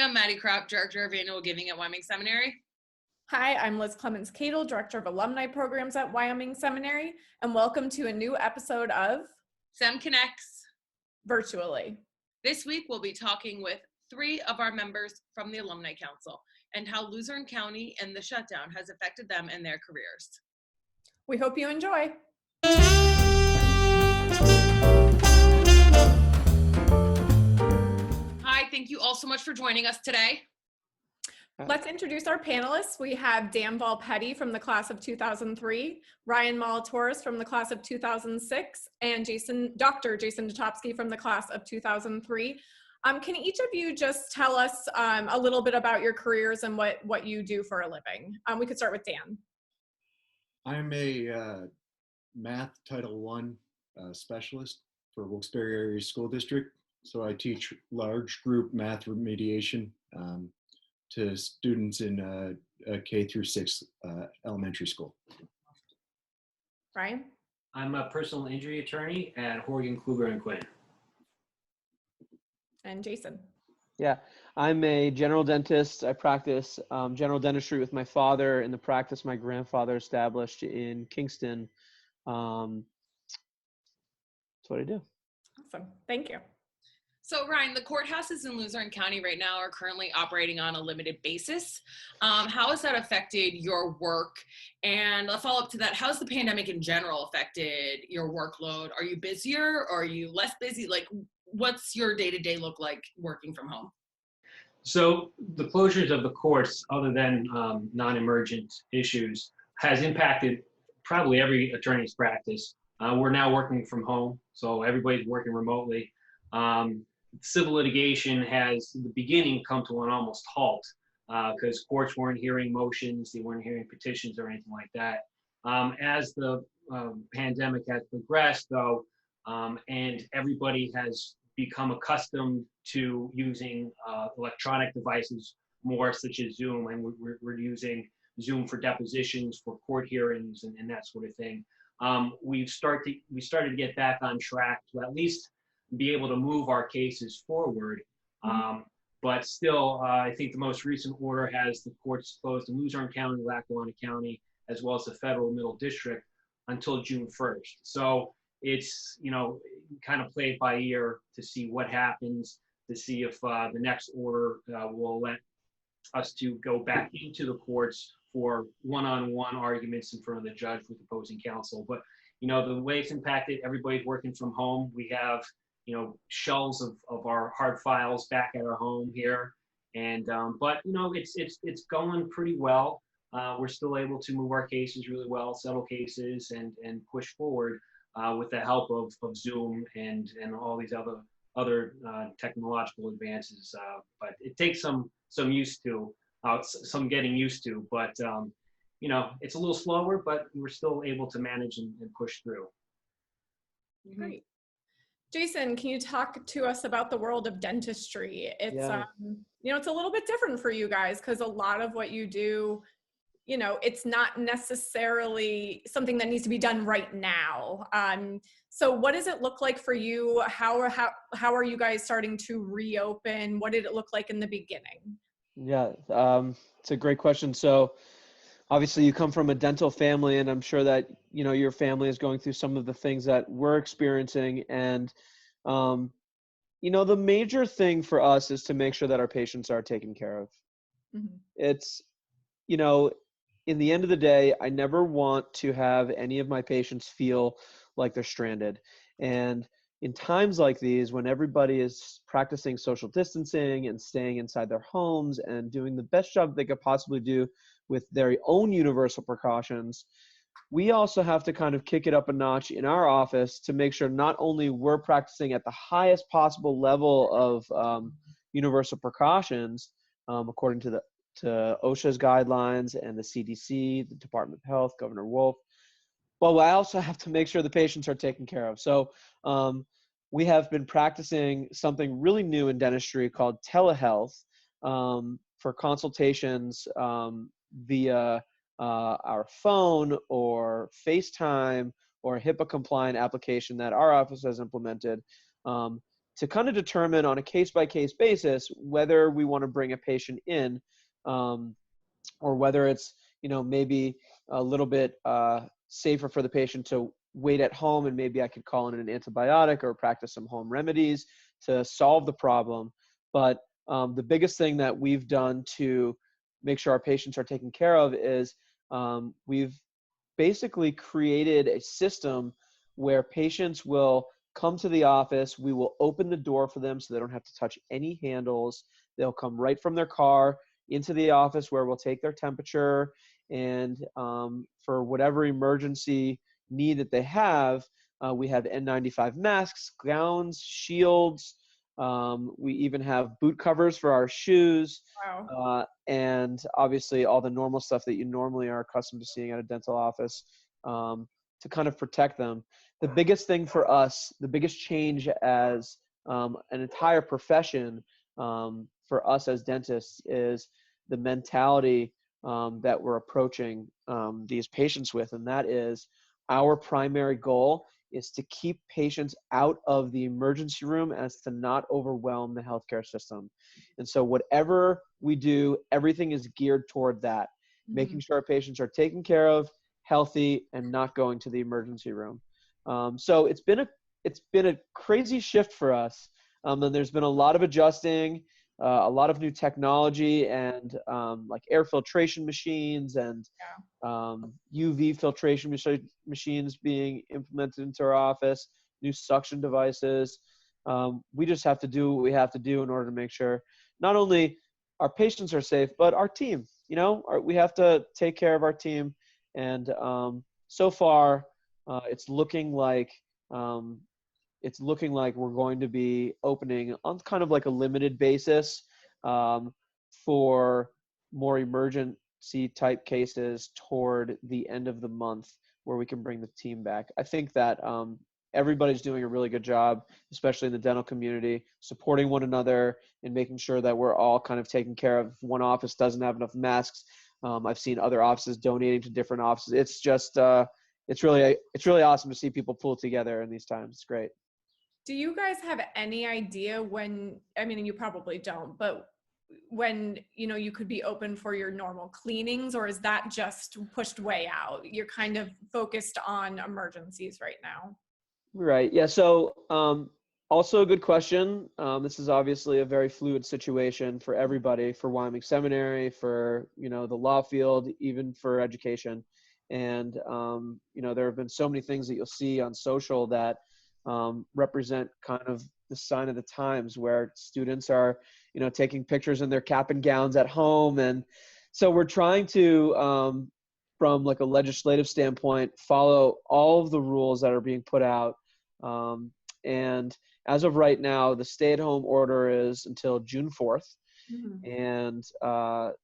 I'm Maddie Kropp, Director of Annual Giving at Wyoming Seminary. Hi, I'm Liz Clemens-Cadle, Director of Alumni Programs at Wyoming Seminary, and welcome to a new episode of Sem Connects Virtually. This week, we'll be talking with 3 of our members from the Alumni Council and how Luzerne County and the shutdown has affected them and their careers. We hope you enjoy. Hi, thank you all so much for joining us today. Let's introduce our panelists. We have Dan Volpetti from the class of 2003, Ryan Molatoris from the class of 2006, and Dr. Jason Dachowski from the class of 2003. Can each of you just tell us a little bit about your careers and what you do for a living? We could start with Dan. I'm a math Title I specialist for Wilkes-Barre Area School District. So I teach large group math remediation to students in K through 6 elementary school. Ryan? I'm a personal injury attorney at Horgan, Kluger & Quinn. And Jason? Yeah, I'm a general dentist. I practice general dentistry with my father in the practice my grandfather established in Kingston. That's what I do. Awesome, thank you. So Ryan, the courthouses in Luzerne County right now are currently operating on a limited basis. How has that affected your work? And a follow-up to that, how's the pandemic in general affected your workload? Are you busier or are you less busy? Like, what's your day-to-day look like working from home? So the closures of the courts, other than non-emergent issues, has impacted probably every attorney's practice. We're now working from home, so everybody's working remotely. Civil litigation has, in the beginning, come to an almost halt because courts weren't hearing motions, they weren't hearing petitions or anything like that. As the pandemic has progressed, though, and everybody has become accustomed to using electronic devices more, such as Zoom, and we're using Zoom for depositions, for court hearings, and that sort of thing. We started to get back on track to at least be able to move our cases forward. But still, I think the most recent order has the courts closed in Luzerne County, Lackawanna County, as well as the federal middle district until June 1st. So it's, kind of play it by ear to see what happens, to see if the next order will let us to go back into the courts for one-on-one arguments in front of the judge with opposing counsel. But, the way it's impacted, everybody's working from home. We have shelves of our hard files back at our home here. And, but, it's going pretty well. We're still able to move our cases really well, settle cases and push forward with the help of Zoom and all these other technological advances. But it takes some used to, some getting used to, but, it's a little slower, but we're still able to manage and push through. Great. Jason, can you talk to us about the world of dentistry? It's, it's a little bit different for you guys because a lot of what you do, it's not necessarily something that needs to be done right now. So what does it look like for you? How are you guys starting to reopen? What did it look like in the beginning? Yeah, it's a great question. So obviously you come from a dental family, and I'm sure that, your family is going through some of the things that we're experiencing. And, the major thing for us is to make sure that our patients are taken care of. Mm-hmm. It's, in the end of the day, I never want to have any of my patients feel like they're stranded. And in times like these, when everybody is practicing social distancing and staying inside their homes and doing the best job they could possibly do with their own universal precautions, we also have to kind of kick it up a notch in our office to make sure not only we're practicing at the highest possible level of universal precautions, according to OSHA's guidelines and the CDC, the Department of Health, Governor Wolf, but I also have to make sure the patients are taken care of. So we have been practicing something really new in dentistry called telehealth for consultations via our phone or FaceTime or a HIPAA compliant application that our office has implemented. to kind of determine on a case-by-case basis whether we want to bring a patient in, or whether it's, maybe a little bit safer for the patient to wait at home, and maybe I could call in an antibiotic or practice some home remedies to solve the problem. But the biggest thing that we've done to make sure our patients are taken care of is we've basically created a system where patients will come to the office. We will open the door for them so they don't have to touch any handles. They'll come right from their car into the office, where we'll take their temperature, and for whatever emergency need that they have, we have N95 masks, gowns, shields. We even have boot covers for our shoes. Wow. And obviously all the normal stuff that you normally are accustomed to seeing at a dental office, to kind of protect them. The biggest thing for us, the biggest change as an entire profession for us as dentists, is the mentality that we're approaching these patients with. And that is, our primary goal is to keep patients out of the emergency room as to not overwhelm the healthcare system. And so whatever we do, everything is geared toward that, making sure our patients are taken care of, healthy, and not going to the emergency room. So it's been a crazy shift for us. And there's been a lot of adjusting, a lot of new technology, and like air filtration machines and UV filtration machines being implemented into our office, new suction devices. We just have to do what we have to do in order to make sure not only our patients are safe, but our team. We have to take care of our team. And so far, it's looking like we're going to be opening on kind of like a limited basis for more emergency type cases toward the end of the month, where we can bring the team back. I think that everybody's doing a really good job, especially in the dental community, supporting one another and making sure that we're all kind of taken care of. If one office doesn't have enough masks, I've seen other offices donating to different offices. It's just it's really awesome to see people pull together in these times. It's great. Do you guys have any idea when, I mean, you probably don't, but when, you could be open for your normal cleanings, or is that just pushed way out? You're kind of focused on emergencies right now. Right. Yeah. So also a good question. This is obviously a very fluid situation for everybody, for Wyoming Seminary, for, the law field, even for education. And, there have been so many things that you'll see on social that represent kind of the sign of the times, where students are, taking pictures in their cap and gowns at home. And so we're trying to, from like a legislative standpoint, follow all of the rules that are being put out. And as of right now, the stay-at-home order is until June 4th. And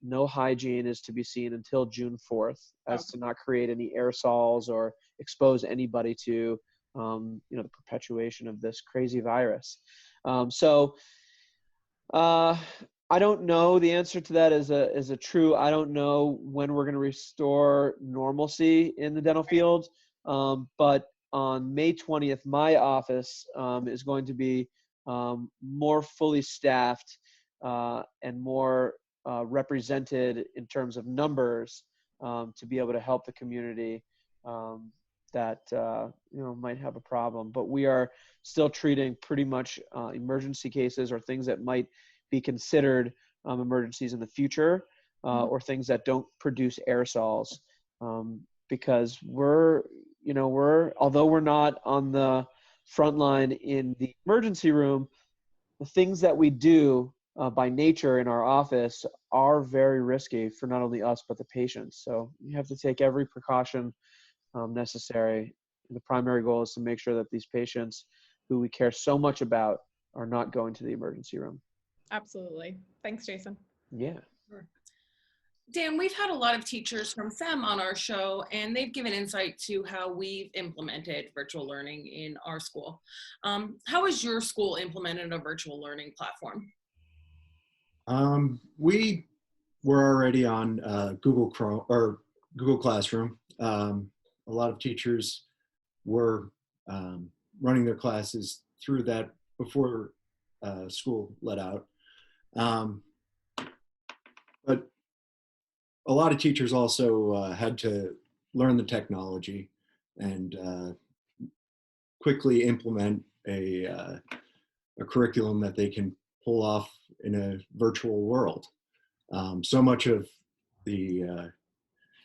no hygiene is to be seen until June 4th, as to not create any aerosols or expose anybody to the perpetuation of this crazy virus. So I don't know the answer to that as a true. I don't know when we're going to restore normalcy in the dental field. But on May 20th, my office is going to be more fully staffed and more represented in terms of numbers to be able to help the community that might have a problem. But we are still treating pretty much emergency cases, or things that might be considered emergencies in the future, or things that don't produce aerosols, because although we're not on the front line in the emergency room, the things that we do by nature in our office are very risky for not only us, but the patients. So you have to take every precaution necessary. The primary goal is to make sure that these patients who we care so much about are not going to the emergency room. Absolutely. Thanks, Jason. Yeah. Sure. Dan, we've had a lot of teachers from Sem on our show, and they've given insight to how we've implemented virtual learning in our school. How has your school implemented a virtual learning platform? We were already on Google Chrome or Google Classroom. A lot of teachers were running their classes through that before school let out. But a lot of teachers also had to learn the technology and quickly implement a curriculum that they can pull off in a virtual world. So much of the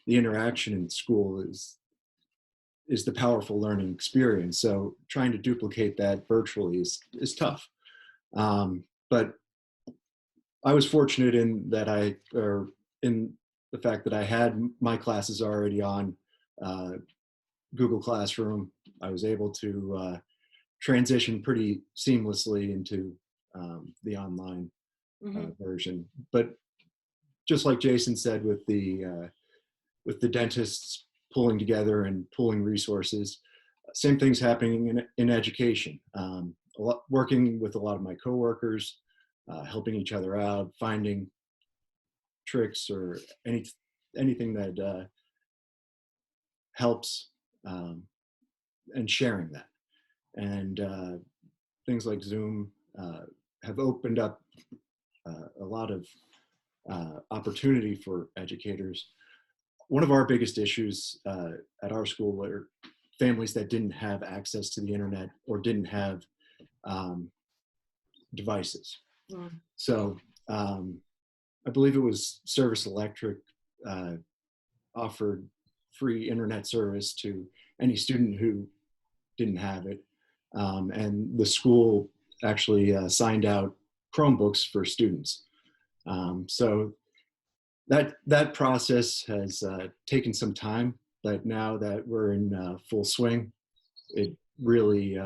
interaction in school is the powerful learning experience. So trying to duplicate that virtually is tough. But I was fortunate in that in the fact that I had my classes already on Google Classroom. I was able to transition pretty seamlessly into the online version. But just like Jason said, with the dentists pulling together and pooling resources, same thing's happening in education. Working with a lot of my coworkers, helping each other out, finding tricks or anything that helps, and sharing that. And things like Zoom have opened up a lot of opportunity for educators. One of our biggest issues at our school were families that didn't have access to the internet or didn't have devices. So I believe it was Service Electric offered free internet service to any student who didn't have it. And the school actually signed out Chromebooks for students. So that process has taken some time, but now that we're in full swing, it really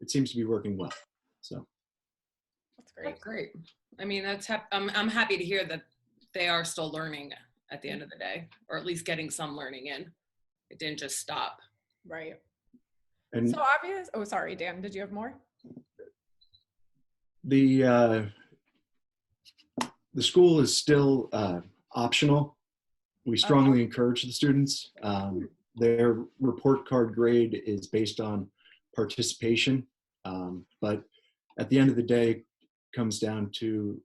it seems to be working well. So that's great. That's great. I mean, I'm happy to hear that they are still learning at the end of the day, or at least getting some learning in. It didn't just stop. Right. And so obvious. Oh, sorry, Dan. Did you have more? The school is still optional. We strongly encourage the students. Their report card grade is based on participation, but at the end of the day, it comes down to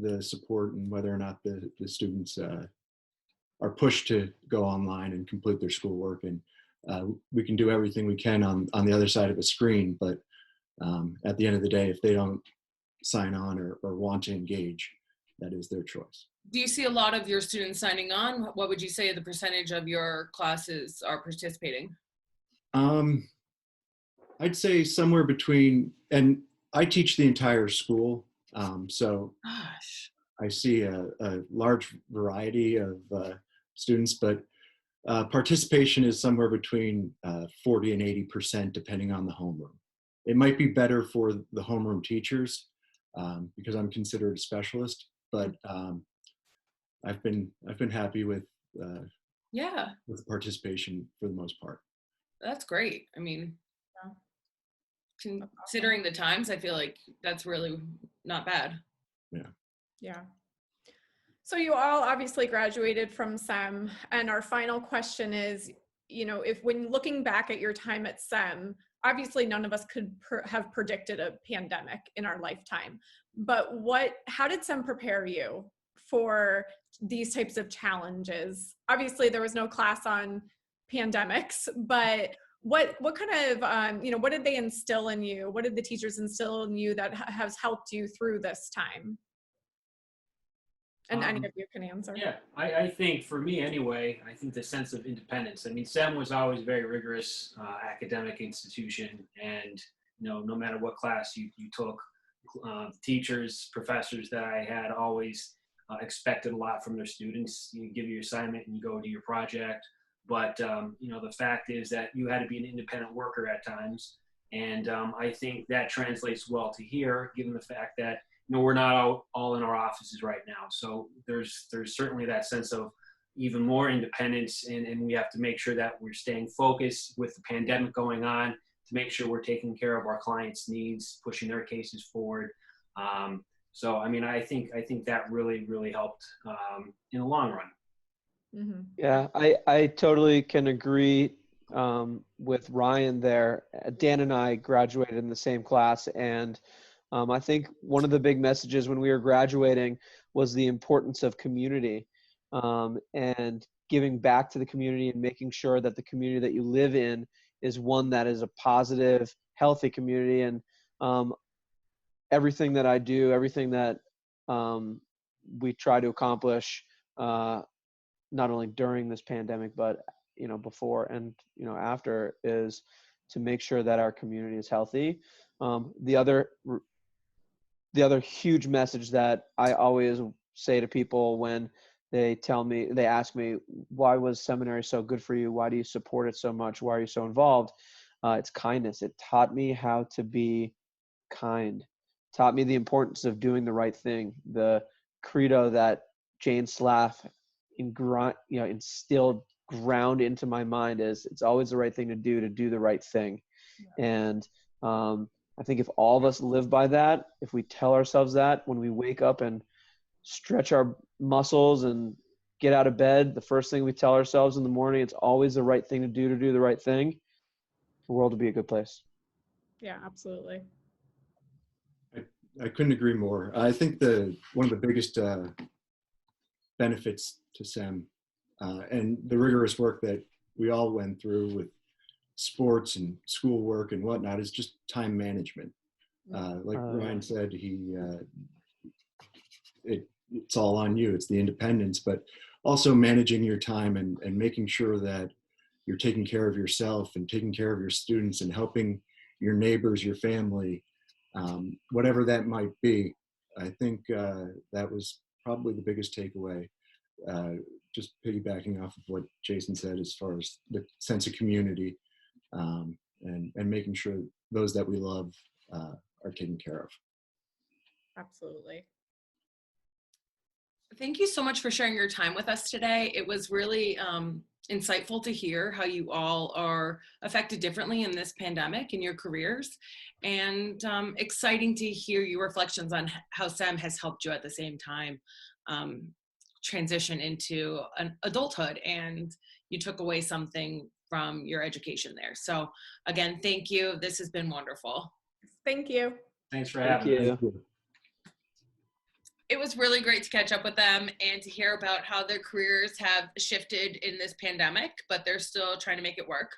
the support and whether or not the students are pushed to go online and complete their schoolwork. And we can do everything we can on the other side of a screen, but at the end of the day, if they don't sign on or want to engage, that is their choice. Do you see a lot of your students signing on? What would you say the percentage of your classes are participating? I'd say somewhere between, and I teach the entire school, so Gosh. I see a large variety of students, but participation is somewhere between 40 and 80% depending on the homeroom. It might be better for the homeroom teachers because I'm considered a specialist, but I've been happy with the participation for the most part. That's great. I mean, considering the times, I feel like that's really not bad. Yeah. So you all obviously graduated from SEM, and our final question is, if when looking back at your time at SEM, obviously none of us could have predicted a pandemic in our lifetime, but how did SEM prepare you for these types of challenges? Obviously there was no class on pandemics, but what kind of, what did they instill in you? What did the teachers instill in you that has helped you through this time? And any of you can answer. Yeah, I think for me anyway, I think the sense of independence. I mean, SEM was always a very rigorous academic institution, and no matter what class you took, teachers, professors that I had always expected a lot from their students. You give your assignment and you go do your project, but the fact is that you had to be an independent worker at times, and I think that translates well to here, given the fact that we're not all in our offices right now. So there's certainly that sense of even more independence, and we have to make sure that we're staying focused with the pandemic going on to make sure we're taking care of our clients' needs, pushing their cases forward. So I mean, I think that really helped in the long run. Mm-hmm. Yeah, I totally can agree. with Ryan there. Dan and I graduated in the same class, and I think one of the big messages when we were graduating was the importance of community, and giving back to the community and making sure that the community that you live in is one that is a positive, healthy community. And everything that I do, everything that we try to accomplish, not only during this pandemic, but before and after, is to make sure that our community is healthy. The other huge message that I always say to people when they ask me, why was seminary so good for you? Why do you support it so much? Why are you so involved? It's kindness. It taught me how to be kind, taught me the importance of doing the right thing. The credo that Jane Slaff instilled ground into my mind is, it's always the right thing to do the right thing. Yeah. And I think if all of us live by that, if we tell ourselves that when we wake up and stretch our muscles and get out of bed, the first thing we tell ourselves in the morning, it's always the right thing to do the right thing, the world will be a good place. Yeah, absolutely. I couldn't agree more. I think one of the biggest benefits to SEM and the rigorous work that we all went through with sports and schoolwork and whatnot is just time management. Like Ryan said, it's all on you. It's the independence, but also managing your time and making sure that you're taking care of yourself and taking care of your students and helping your neighbors, your family, whatever that might be. I think that was probably the biggest takeaway. Just piggybacking off of what Jason said as far as the sense of community, and making sure those that we love are taken care of. Absolutely. Thank you so much for sharing your time with us today. It was really insightful to hear how you all are affected differently in this pandemic in your careers, and exciting to hear your reflections on how SEM has helped you at the same time transition into an adulthood, and you took away something from your education there. So again, thank you. This has been wonderful. Thank you. Thanks for having me. It was really great to catch up with them and to hear about how their careers have shifted in this pandemic, but they're still trying to make it work.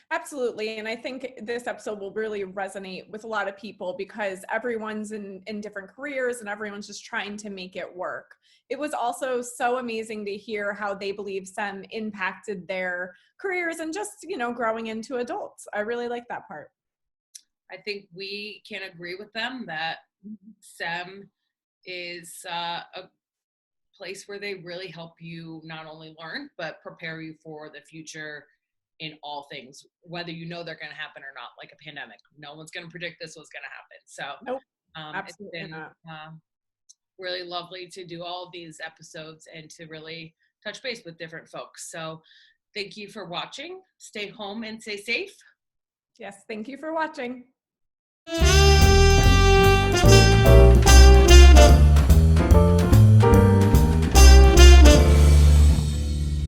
Absolutely. And I think this episode will really resonate with a lot of people because everyone's in different careers and everyone's just trying to make it work. It was also so amazing to hear how they believe SEM impacted their careers and just, growing into adults. I really like that part. I think we can agree with them that SEM is a place where they really help you not only learn, but prepare you for the future in all things, whether they're going to happen or not, like a pandemic. No one's going to predict this was going to happen. So nope, absolutely it's been really lovely to do all of these episodes and to really touch base with different folks. So thank you for watching. Stay home and stay safe. Yes, thank you for watching.